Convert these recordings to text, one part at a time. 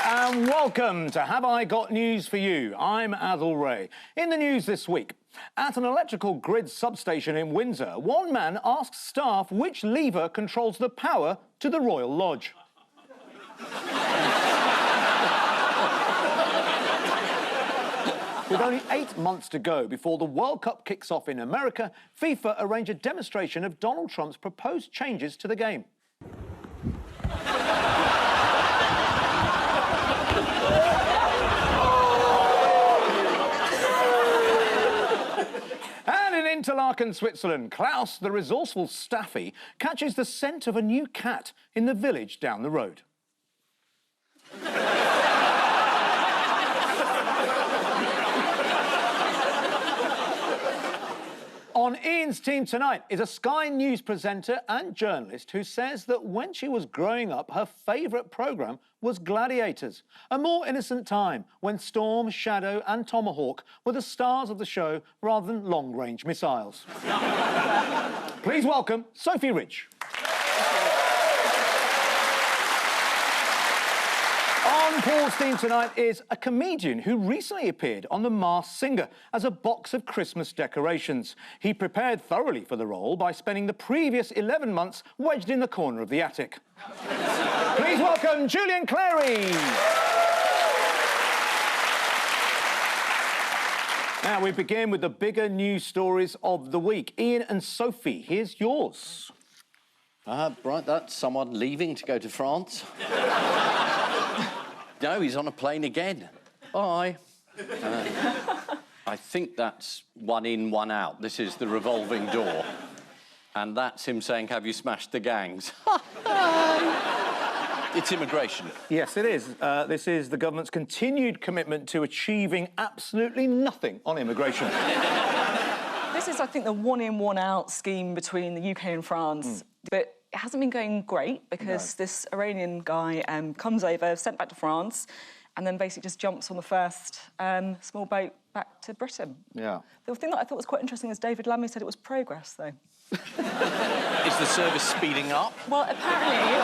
and welcome to Have I Got News For You? I'm Adil Ray. In the news this week, at an electrical grid substation in Windsor, one man asks staff which lever controls the power to the Royal Lodge. With only 8 months to go before the World Cup kicks off in America, FIFA arranged a demonstration of Donald Trump's proposed changes to the game. And in Interlaken, Switzerland, Klaus, the resourceful staffy, catches the scent of a new cat in the village down the road. On Ian's team tonight is a Sky News presenter and journalist who says that when she was growing up, her favourite programme was Gladiators, a more innocent time when Storm, Shadow and Tomahawk were the stars of the show rather than long-range missiles. Please welcome Sophie Ridge. On Paul's team tonight is a comedian who recently appeared on The Masked Singer as a box of Christmas decorations. He prepared thoroughly for the role by spending the previous 11 months wedged in the corner of the attic. Please welcome Julian Clary. Now we begin with the bigger news stories of the week. Ian and Sophie, here's yours. Right, that's someone leaving to go to France. No, he's on a plane again. Bye. I think that's one in, one out. This is the revolving door. And that's him saying, have you smashed the gangs? It's immigration. Yes, it is. This is the government's continued commitment to achieving absolutely nothing on immigration. This is, I think, the one in, one out scheme between the UK and France. But it hasn't been going great because this Iranian guy comes over, sent back to France, and then basically just jumps on the first small boat back to Britain. Yeah. The thing that I thought was quite interesting is David Lammy said it was progress, though. Is the service speeding up? Well, apparently,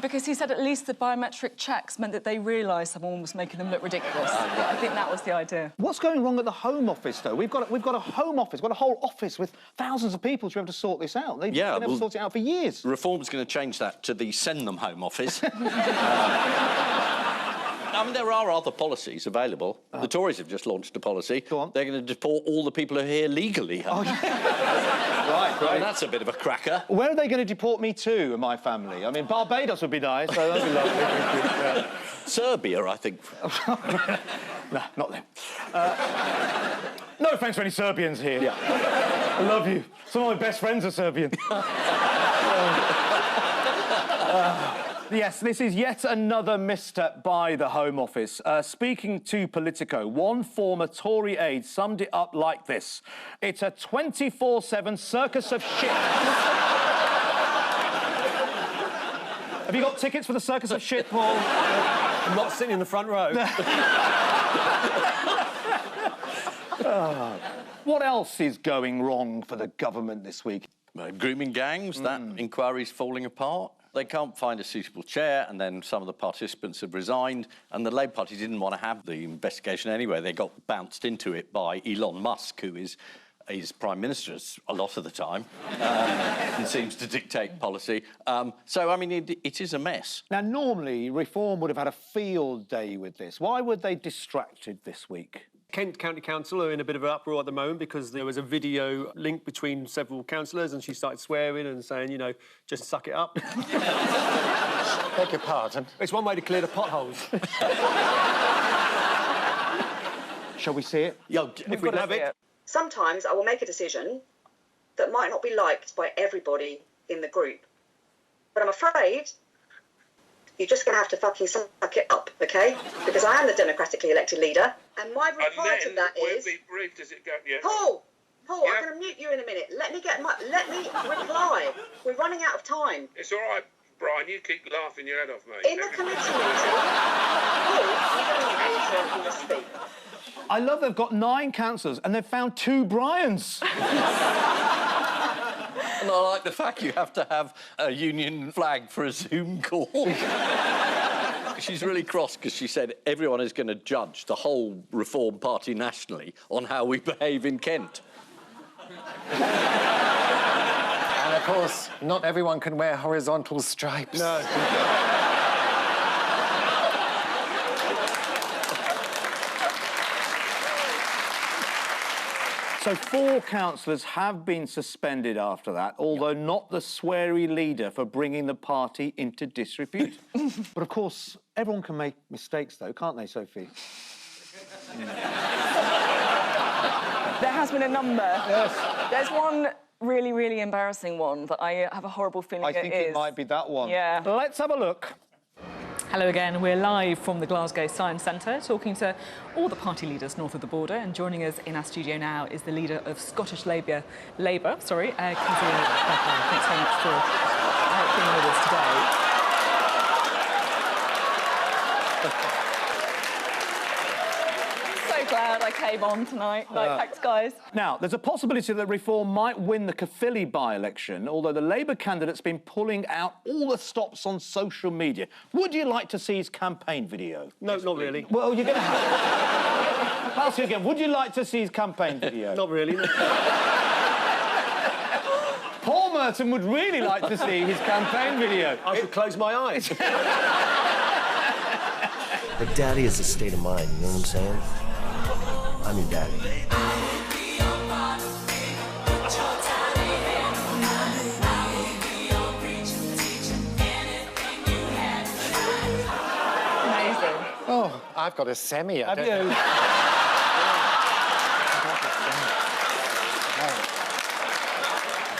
because he said at least the biometric checks meant that they realised someone was making them look ridiculous. I think that was the idea. What's going wrong at the Home Office, though? We've got a Home Office, we've got a whole office with thousands of people to be able to sort this out. They've been able to sort it out for years. Reform's going to change that to the Send Them Home Office. I mean, there are other policies available. The Tories have just launched a policy. Go on. They're going to deport all the people who are here legally. Oh, yeah. Right. I mean, that's a bit of a cracker. Where are they going to deport me to and my family? I mean, Barbados would be nice, so that'd be lovely. Yeah. Serbia, I think. Nah, not them. No offence to any Serbians here. Yeah. I love you. Some of my best friends are Serbian. Yes, this is yet another misstep by the Home Office. Speaking to Politico, one former Tory aide summed it up like this. It's a 24/7 circus of shit. Have you got tickets for the circus of shit, Paul? I'm not sitting in the front row. What else is going wrong for the government this week? Grooming gangs, that inquiry's falling apart. They can't find a suitable chair, and then some of the participants have resigned, and the Labour Party didn't want to have the investigation anyway. They got bounced into it by Elon Musk, who is Prime Minister a lot of the time and seems to dictate policy. So, I mean, it is a mess. Now, normally, Reform would have had a field day with this. Why were they distracted this week? Kent County Council are in a bit of an uproar at the moment because there was a video link between several councillors and she started swearing and saying, you know, just suck it up. Beg your pardon? It's one way to clear the potholes. Shall we see it? Yeah, If we can have it. Sometimes I will make a decision that might not be liked by everybody in the group. But I'm afraid you're just going to have to fucking suck it up, OK? Because I am the democratically elected leader, and my reply to that is... Be brief, does it go? Yeah. Paul, Yeah. I'm going to mute you in a minute. Let me reply. We're running out of time. It's all right, Brian. You keep laughing your head off, mate. In the committee meeting, Paul, I'm going to speak. I love they've got 9 councillors and they've found 2 Brians. And I like the fact you have to have a union flag for a Zoom call. She's really cross because she said everyone is going to judge the whole Reform Party nationally on how we behave in Kent. And of course, not everyone can wear horizontal stripes. No. So 4 councillors have been suspended after that, although not the sweary leader for bringing the party into disrepute. But of course, everyone can make mistakes, though, can't they, Sophie? There has been a number. Yes. There's one really, really embarrassing one that I have a horrible feeling I think it might be that one. Yeah. Let's have a look. Hello again. We're live from the Glasgow Science Centre talking to all the party leaders north of the border, and joining us in our studio now is the leader of Scottish Labour, Kezia Pepper. Thanks very much for being with us today. So glad I came on tonight. Thanks, guys. Now, there's a possibility that Reform might win the Caerphilly by-election, although the Labour candidate's been pulling out all the stops on social media. Would you like to see his campaign video? No, not really. Well, you're going to have to. Ask you again, would you like to see his campaign video? Not really. No. Paul Merton would really like to see his campaign video. I should close my eyes. But daddy is a state of mind, you know what I'm saying? I'm your daddy. Amazing. Oh, I've got a semi. Have you?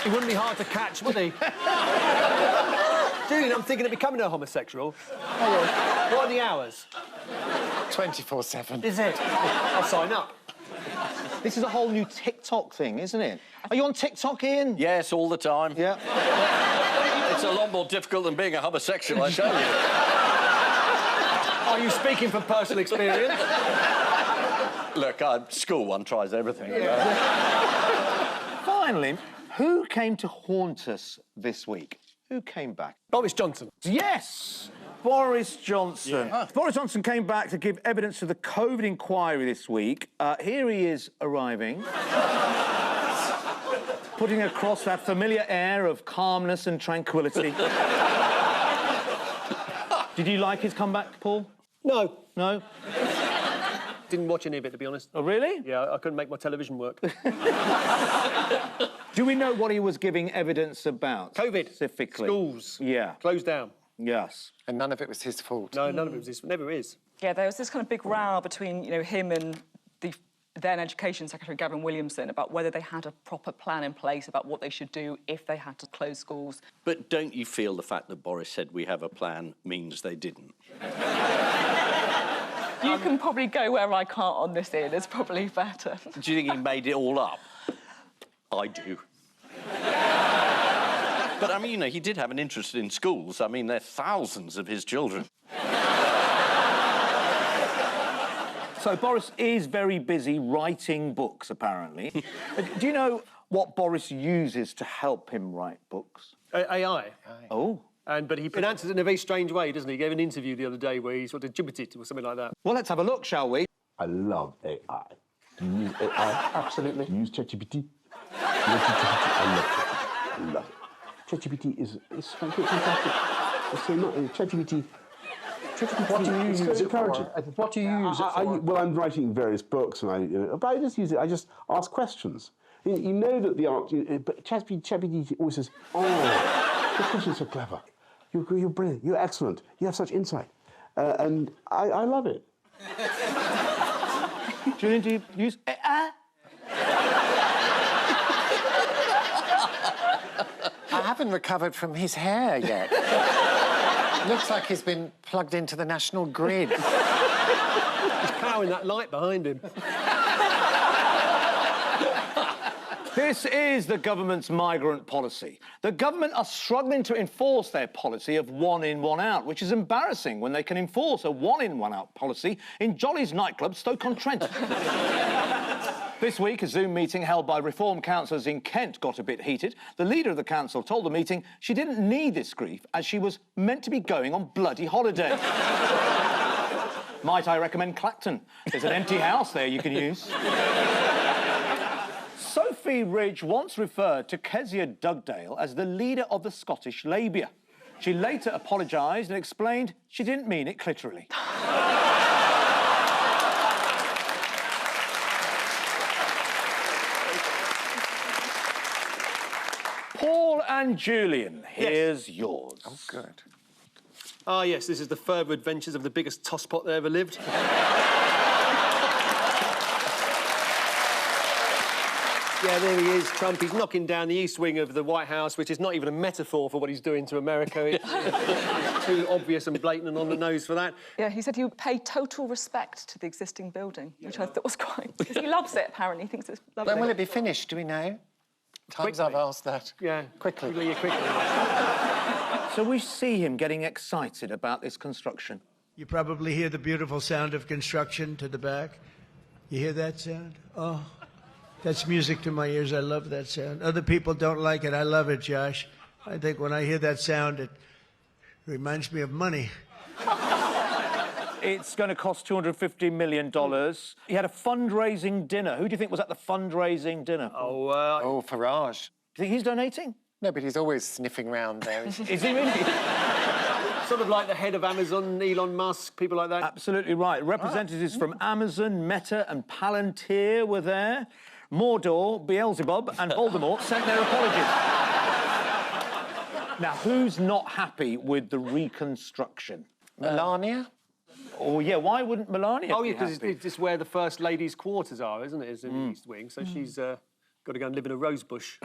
He wouldn't be hard to catch, would he? Julian, I'm thinking of becoming a homosexual. What are the hours? 24/7. Is it? I'll sign up. This is a whole new TikTok thing, isn't it? Are you on TikTok, Ian? Yes, all the time. Yeah. It's a lot more difficult than being a homosexual, I tell you. Are you speaking from personal experience? Look, school one tries everything. Finally, who came to haunt us this week? Who came back? Boris Johnson. Yes! Boris Johnson. Yeah. Boris Johnson came back to give evidence to the COVID inquiry this week. Here he is arriving. Putting across that familiar air of calmness and tranquility. Did you like his comeback, Paul? No. No? Didn't watch any of it, to be honest. Oh, really? Yeah, I couldn't make my television work. Do we know what he was giving evidence about? COVID. Specifically. Schools. Yeah. Closed down. Yes. And none of it was his fault. No, none of it was this. Never is. Yeah, there was this kind of big row between, him and the then Education Secretary Gavin Williamson about whether they had a proper plan in place about what they should do if they had to close schools. But don't you feel the fact that Boris said we have a plan means they didn't? You can probably go where I can't on this, Ian. It's probably better. Do you think he made it all up? I do. But, I mean, he did have an interest in schools. I mean, there are thousands of his children. So Boris is very busy writing books, apparently. Do you know what Boris uses to help him write books? AI. Oh. But he pronounces it in a very strange way, doesn't he? He gave an interview the other day where he sort of gibbeted or something like that. Well, let's have a look, shall we? I love AI. Do you use AI? Absolutely. Do you use ChatGPT? I love it. ChatGPT is fantastic. It's so not ChatGPT. What do you use it for? What do you use it for? Well, I'm writing various books, and but I just use it. I just ask questions. You know that the answer, but ChatGPT always says, "Oh, your questions are clever. You're brilliant. You're excellent. You have such insight," and I love it. Julian, do you use AI? I haven't recovered from his hair yet. Looks like he's been plugged into the national grid. He's powering that light behind him. This is the government's migrant policy. The government are struggling to enforce their policy of one in, one out, which is embarrassing when they can enforce a one in, one out policy in Jolly's nightclub, Stoke-on-Trent. This week, a Zoom meeting held by Reform councillors in Kent got a bit heated. The leader of the council told the meeting she didn't need this grief as she was meant to be going on bloody holiday. Might I recommend Clacton? There's an empty house there you can use. Sophie Ridge once referred to Kezia Dugdale as the leader of the Scottish Labour. She later apologised and explained she didn't mean it literally. Paul and Julian, here's yours. Oh, good. Ah, yes, this is the further adventures of the biggest tosspot that ever lived. Yeah, there he is, Trump. He's knocking down the east wing of the White House, which is not even a metaphor for what he's doing to America. It's too obvious and blatant and on the nose for that. Yeah, he said he would pay total respect to the existing building, which I thought was quite... Because he loves it, apparently. He thinks it's lovely. When will it be finished, do we know? Times I've asked that. Yeah. Quickly. Quickly. So we see him getting excited about this construction. You probably hear the beautiful sound of construction to the back. You hear that sound? Oh, that's music to my ears. I love that sound. Other people don't like it. I love it, Josh. I think when I hear that sound, it reminds me of money. It's going to cost $250 million. He had a fundraising dinner. Who do you think was at the fundraising dinner? Oh, Farage. Do you think he's donating? No, but he's always sniffing round there. Is he really? Sort of like the head of Amazon, Elon Musk, people like that. Absolutely right. Representatives from Amazon, Meta and Palantir were there. Mordor, Beelzebub and Voldemort sent their apologies. Now, who's not happy with the reconstruction? Melania? Oh, yeah, why wouldn't Melania Oh, be yeah, because happy? it's just where the First Lady's quarters are, isn't it? It's in the East Wing, so she's got to go and live in a rose bush.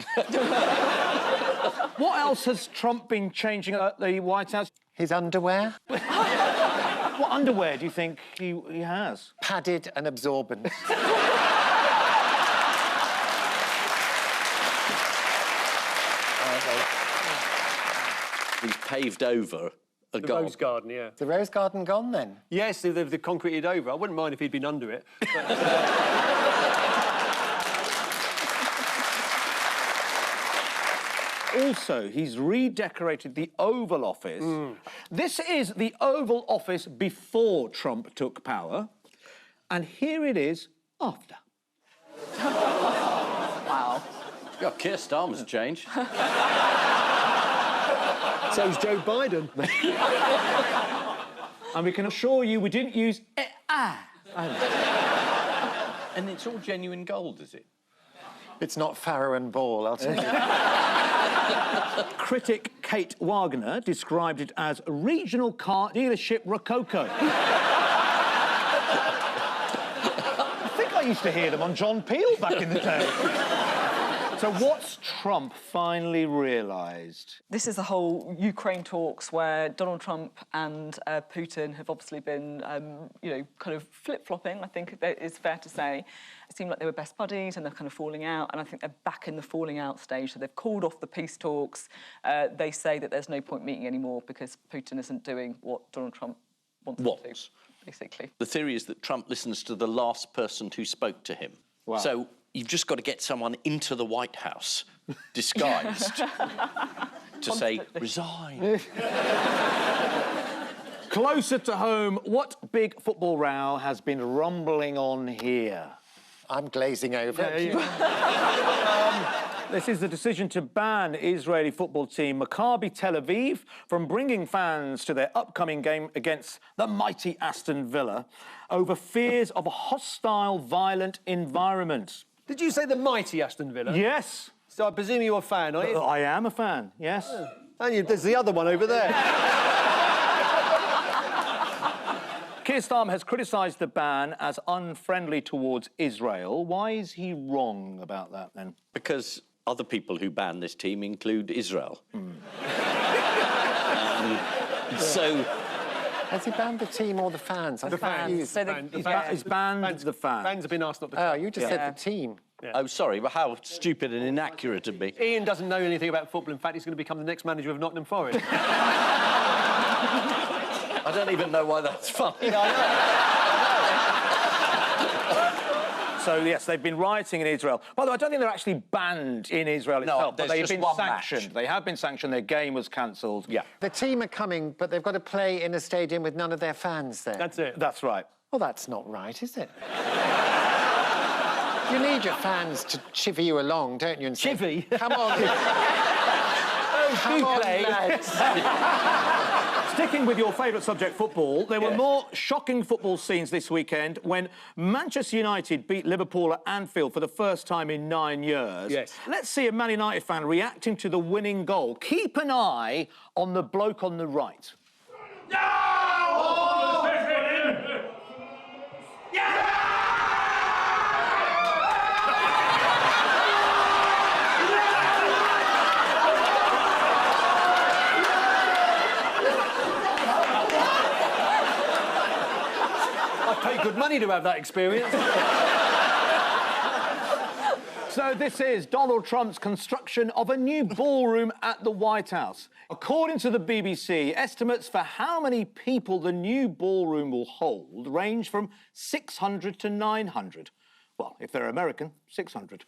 What else has Trump been changing at the White House? His underwear? What underwear do you think he has? Padded and absorbent. He's paved over a The garden. rose garden, yeah. The rose garden gone, then? Yes, they've concreted over. I wouldn't mind if he'd been under it. But, Also, he's redecorated the Oval Office. This is the Oval Office before Trump took power, and here it is after. Wow. Yeah, Keir Starmer's changed. so's Joe Biden. And we can assure you we didn't use And it's all genuine gold, is it? It's not Farrow and Ball, I'll tell you. Critic Kate Wagner described it as a regional car dealership rococo. I think I used to hear them on John Peel back in the day. So what's Trump finally realised? This is the whole Ukraine talks where Donald Trump and Putin have obviously been, kind of flip-flopping, I think it's fair to say. It seemed like they were best buddies and they're kind of falling out, and I think they're back in the falling out stage. So they've called off the peace talks. They say that there's no point meeting anymore because Putin isn't doing what Donald Trump wants to do, basically. The theory is that Trump listens to the last person who spoke to him. Wow. So you've just got to get someone into the White House, disguised, to say, resign. Closer to home, what big football row has been rumbling on here? I'm glazing over. This is the decision to ban Israeli football team Maccabi Tel Aviv from bringing fans to their upcoming game against the mighty Aston Villa over fears of a hostile, violent environment. Did you say the mighty Aston Villa? Yes. So I presume you're a fan, are you? I am a fan, yes. And there's the other one over there. Keir Starmer has criticised the ban as unfriendly towards Israel. Why is he wrong about that, then? Because other people who ban this team include Israel. So... Has he banned the team or the fans? The fans. So He's banned the fans. Fans have been asked not to. Oh, you just said the team. Yeah. Oh, sorry, but how stupid and inaccurate of me. Ian doesn't know anything about football. In fact, he's going to become the next manager of Nottingham Forest. I don't even know why that's funny. So, yes, they've been rioting in Israel. By the way, I don't think they're actually banned in Israel itself, but there's they've just been one sanctioned. match. They have been sanctioned. Their game was cancelled. Yeah. The team are coming, but they've got to play in a stadium with none of their fans there. That's it. That's right. Well, that's not right, is it? You need your fans to chivvy you along, don't you? And say, Chivvy? Come on. Come on, lads. Sticking with your favourite subject, football, there were more shocking football scenes this weekend when Manchester United beat Liverpool at Anfield for the first time in 9 years. Yes. Let's see a Man United fan reacting to the winning goal. Keep an eye on the bloke on the right. I'd pay good money to have that experience. So this is Donald Trump's construction of a new ballroom at the White House. According to the BBC, estimates for how many people the new ballroom will hold range from 600 to 900. Well, if they're American, 600.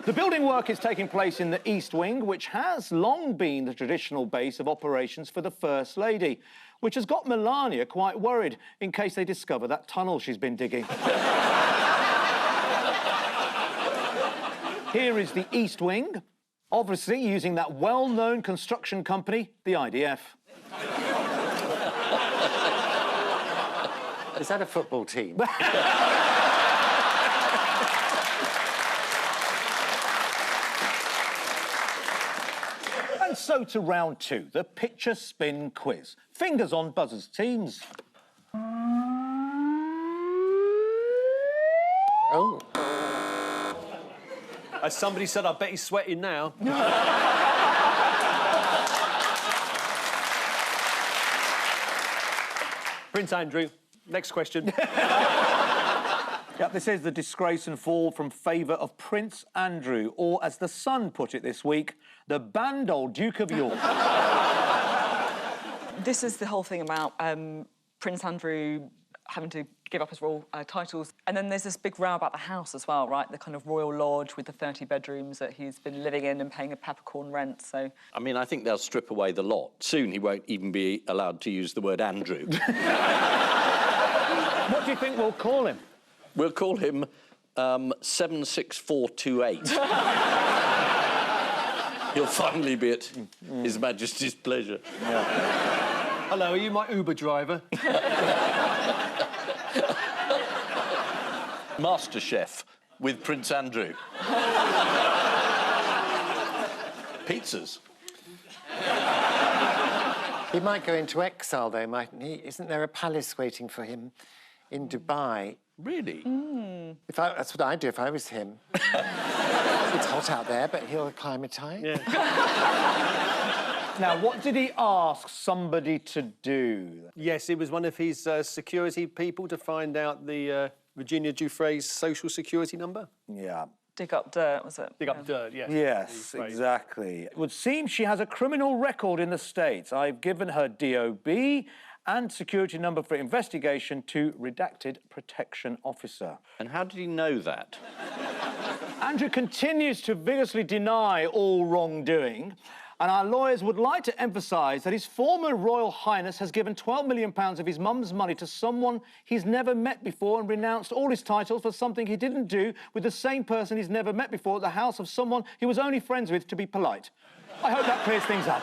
The building work is taking place in the East Wing, which has long been the traditional base of operations for the First Lady, which has got Melania quite worried in case they discover that tunnel she's been digging. Here is the East Wing, obviously using that well-known construction company, the IDF. Is that a football team? And so to round two, the picture spin quiz. Fingers on buzzers, teams. Oh. As somebody said, I bet he's sweating now. Prince Andrew, next question. Yep, this is the disgrace and fall from favour of Prince Andrew, or as The Sun put it this week, the band old Duke of York. This is the whole thing about Prince Andrew having to give up his royal titles. And then there's this big row about the house as well, right? The kind of royal lodge with the 30 bedrooms that he's been living in and paying a peppercorn rent, so... I mean, I think they'll strip away the lot. Soon he won't even be allowed to use the word Andrew. What do you think we'll call him? We'll call him 76428. He'll finally be at His Majesty's pleasure. Hello, are you my Uber driver? Master Chef with Prince Andrew. Pizzas. He might go into exile, though, mightn't he? Isn't there a palace waiting for him in Dubai? Really? That's what I'd do if I was him. It's hot out there, but he'll acclimatise. Yeah. Now, what did he ask somebody to do? Yes, it was one of his security people to find out the Virginia Giuffre's social security number. Yeah. Dig up dirt, was it? Dig up dirt, yes. Yes, exactly. It would seem she has a criminal record in the States. I've given her DOB and security number for investigation to redacted protection officer. And how did he know that? Andrew continues to vigorously deny all wrongdoing, and our lawyers would like to emphasise that his former Royal Highness has given £12 million of his mum's money to someone he's never met before and renounced all his titles for something he didn't do with the same person he's never met before at the house of someone he was only friends with, to be polite. I hope that clears things up.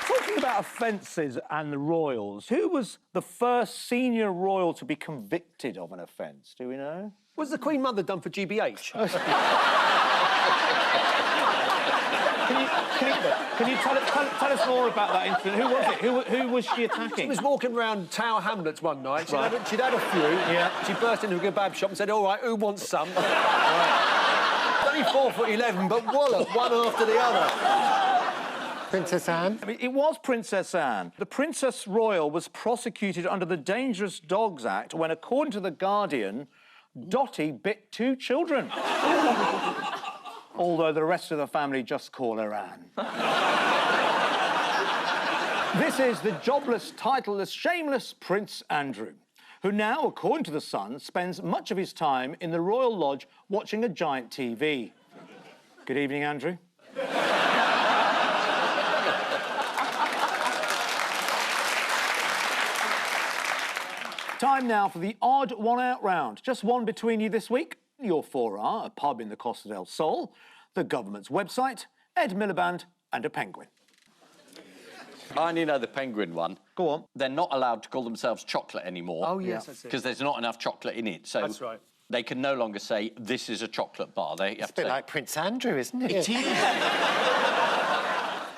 Talking about offences and the royals, who was the first senior royal to be convicted of an offence? Do we know? Was the Queen Mother done for GBH? Can you tell us more about that incident? Who was it? Who was she She attacking? was walking around Tower Hamlets one night. She'd, Right. she'd had a few. Yeah. She burst into a kebab shop and said, all right, who wants some? Only 4'11", but wallop, one after the other. Princess Anne? I mean, it was Princess Anne. The Princess Royal was prosecuted under the Dangerous Dogs Act when, according to The Guardian, Dottie bit 2 children. Although the rest of the family just call her Anne. This is the jobless, titleless, shameless Prince Andrew, who now, according to The Sun, spends much of his time in the Royal Lodge watching a giant TV. Good evening, Andrew. Time now for the odd one-out round. Just one between you this week. Your 4R, a pub in the Costa del Sol, the government's website, Ed Miliband and a penguin. I only know the penguin one. Go on. They're not allowed to call themselves chocolate anymore. Oh, yes, that's it. Because there's not enough chocolate in it. So That's right. they can no longer say, this is a chocolate bar. They It's have a bit to say, like Prince Andrew, isn't it? it is.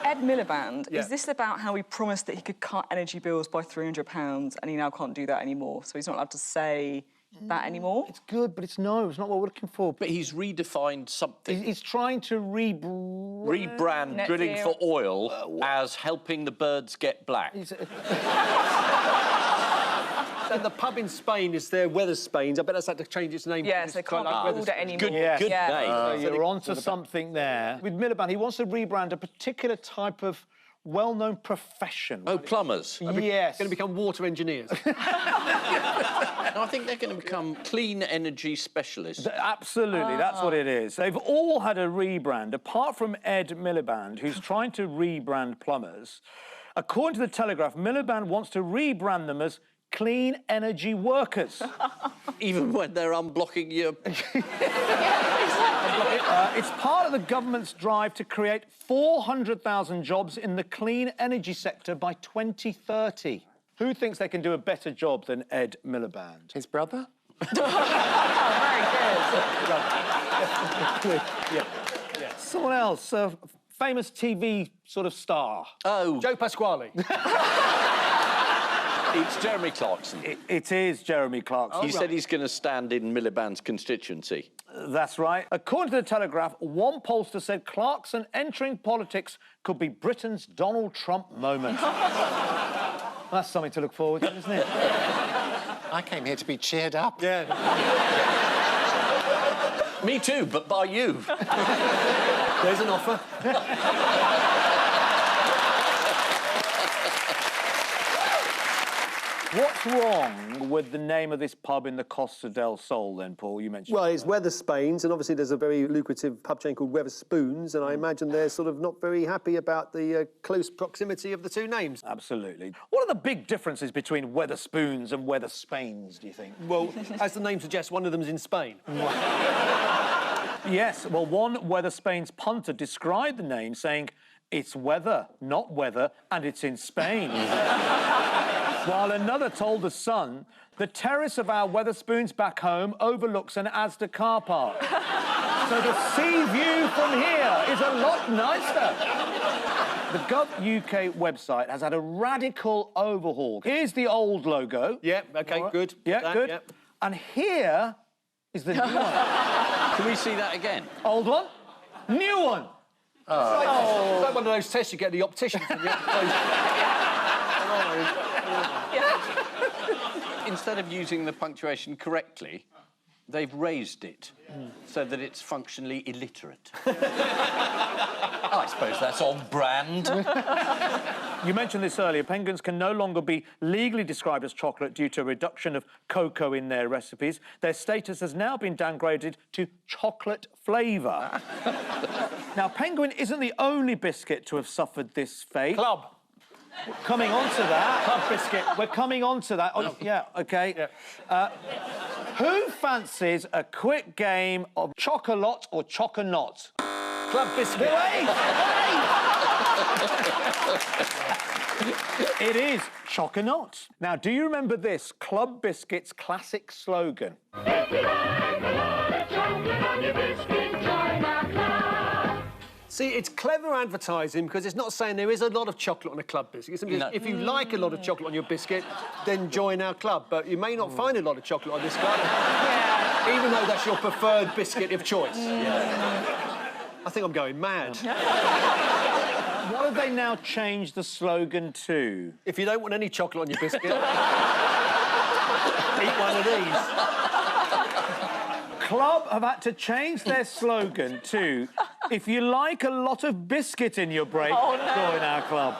Ed Miliband, Yeah. is this about how he promised that he could cut energy bills by £300 and he now can't do that anymore? So he's not allowed to say that anymore? It's good, but it's not what we're looking for. But he's redefined something. He's trying to Rebrand Net drilling zero. for oil as helping the birds get black. And the pub in Spain is their Weatherspoons. I bet that's had to change its name. Yes, they can't be called it anymore. Good, Yeah. good Yeah. name. You're onto something there. With Miliband, he wants to rebrand a particular type of well-known profession. Oh, plumbers. Yes. Going to become water engineers. No, I think they're going to become clean energy specialists. Absolutely, that's what it is. They've all had a rebrand, apart from Ed Miliband, who's trying to rebrand plumbers. According to The Telegraph, Miliband wants to rebrand them as clean energy workers. Even when they're unblocking your... It's part of the government's drive to create 400,000 jobs in the clean energy sector by 2030. Who thinks they can do a better job than Ed Miliband? His brother? Someone else, a famous TV sort of star. Oh, Joe Pasquale. it's Jeremy Clarkson. It is Jeremy Clarkson. He said he's going to stand in Miliband's constituency. That's right. According to The Telegraph, one pollster said Clarkson entering politics could be Britain's Donald Trump moment. That's something to look forward to, isn't it? I came here to be cheered up. Yeah. Me too, but by you. There's an offer. What's wrong with the name of this pub in the Costa del Sol, then, Paul? You mentioned. Well, it's Weatherspoons, and obviously there's a very lucrative pub chain called Weatherspoons, and I imagine they're sort of not very happy about the close proximity of the two names. Absolutely. What are the big differences between Weatherspoons and Weatherspains, do you think? Well, as the name suggests, one of them's in Spain. Yes, well, one Weatherspains punter described the name saying, it's weather, not weather, and it's in Spain. While another told The Sun, the terrace of our Weatherspoons back home overlooks an Asda car park. So the sea view from here is a lot nicer. The Gov.uk website has had a radical overhaul. Here's the old logo. Yeah, OK, good. Yeah, That, good. yeah. And here is the new one. Can we see that again? Old one, new one. It's like one of those tests you get at the optician. Instead of using the punctuation correctly, they've raised it so that it's functionally illiterate. I suppose that's on brand. You mentioned this earlier. Penguins can no longer be legally described as chocolate due to a reduction of cocoa in their recipes. Their status has now been downgraded to chocolate flavour. Now, Penguin isn't the only biscuit to have suffered this fate. Club. Coming on to that. Club biscuit. We're coming on to that. Oh, yeah, OK. Yeah. Who fancies a quick game of chocolate or choconot? Club biscuit. Wait! It is choconot. Now, do you remember this Club Biscuit's classic slogan? See, it's clever advertising because it's not saying there is a lot of chocolate on a club biscuit. It's simply No. if you like a lot of chocolate on your biscuit, then join our club. But you may not find a lot of chocolate on this club, even though that's your preferred biscuit of choice. I think I'm going mad. What have they now changed the slogan to? If you don't want any chocolate on your biscuit, eat one of these. Club have had to change their slogan to If you like a lot of biscuit in your break, join our club.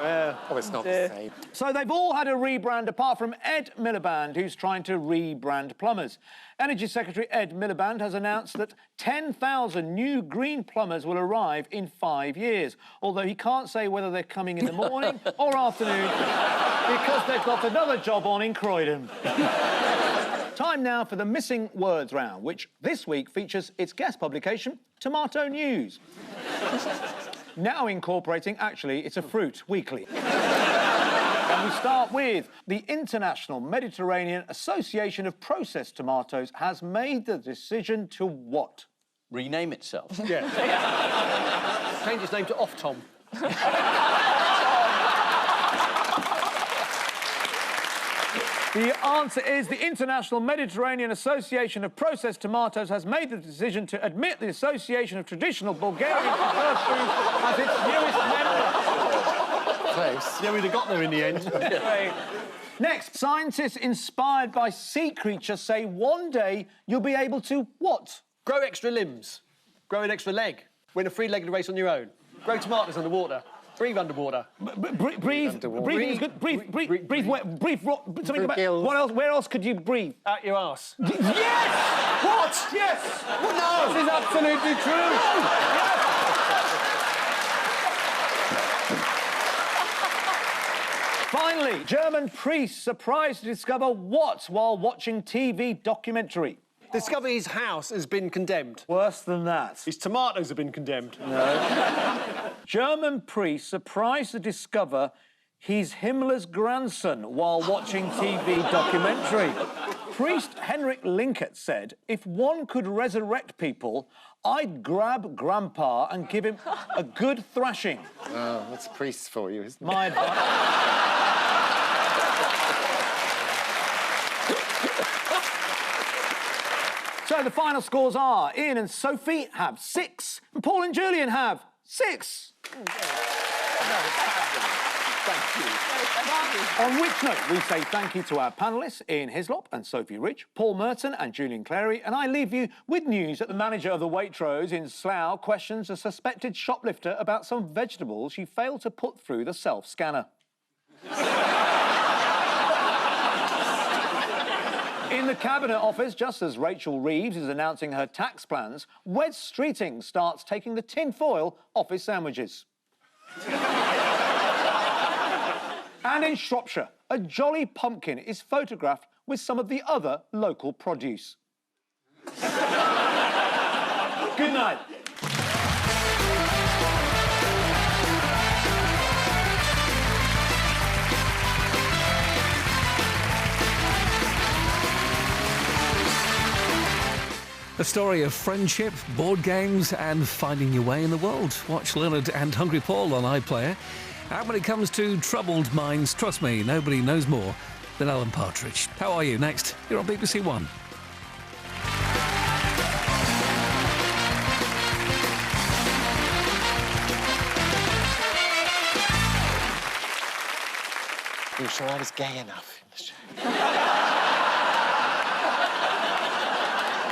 Oh, it's not the same. So they've all had a rebrand apart from Ed Miliband, who's trying to rebrand plumbers. Energy Secretary Ed Miliband has announced that 10,000 new green plumbers will arrive in 5 years, although he can't say whether they're coming in the morning or afternoon because they've got another job on in Croydon. Time now for the Missing Words round, which this week features its guest publication, Tomato News. Now incorporating, actually, it's a fruit weekly. And we start with the International Mediterranean Association of Processed Tomatoes has made the decision to what? Rename itself. Yeah. Change its name to Off Tom. The answer is the International Mediterranean Association of Processed Tomatoes has made the decision to admit the Association of Traditional Bulgarian Preserved Foods as its newest member. Close. Yeah, we'd have got there in the end. Right. Next, scientists inspired by sea creatures say one day you'll be able to what? Grow extra limbs. Grow an extra leg. Win a three-legged race on your own. Grow tomatoes underwater. Breathe underwater. Breathe is good. Breathe something about Gills. what else? Where else could you breathe? Out your arse. Yes! What? Yes! Well, no! This is absolutely true. Yes. Finally, German priests surprised to discover what while watching TV documentary? Discover his house has been condemned. Worse than that. His tomatoes have been condemned. German priest surprised to discover he's Himmler's grandson while watching TV documentary. Priest Henrik Linkert said, if one could resurrect people, I'd grab Grandpa and give him a good thrashing. Oh, that's priests for you, isn't it? My advice. So the final scores are Ian and Sophie have 6, and Paul and Julian have 6. On which note, we say thank you to our panellists, Ian Hislop and Sophie Ridge, Paul Merton and Julian Clary, and I leave you with news that the manager of the Waitrose in Slough questions a suspected shoplifter about some vegetables she failed to put through the self-scanner. In the Cabinet Office, just as Rachel Reeves is announcing her tax plans, Wes Streeting starts taking the tinfoil off his sandwiches. And in Shropshire, a jolly pumpkin is photographed with some of the other local produce. Good night. A story of friendship, board games and finding your way in the world. Watch Leonard and Hungry Paul on iPlayer. And when it comes to troubled minds, trust me, nobody knows more than Alan Partridge. How are you? Next, you're on BBC One. You sure I was gay enough in the show?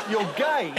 You're gay?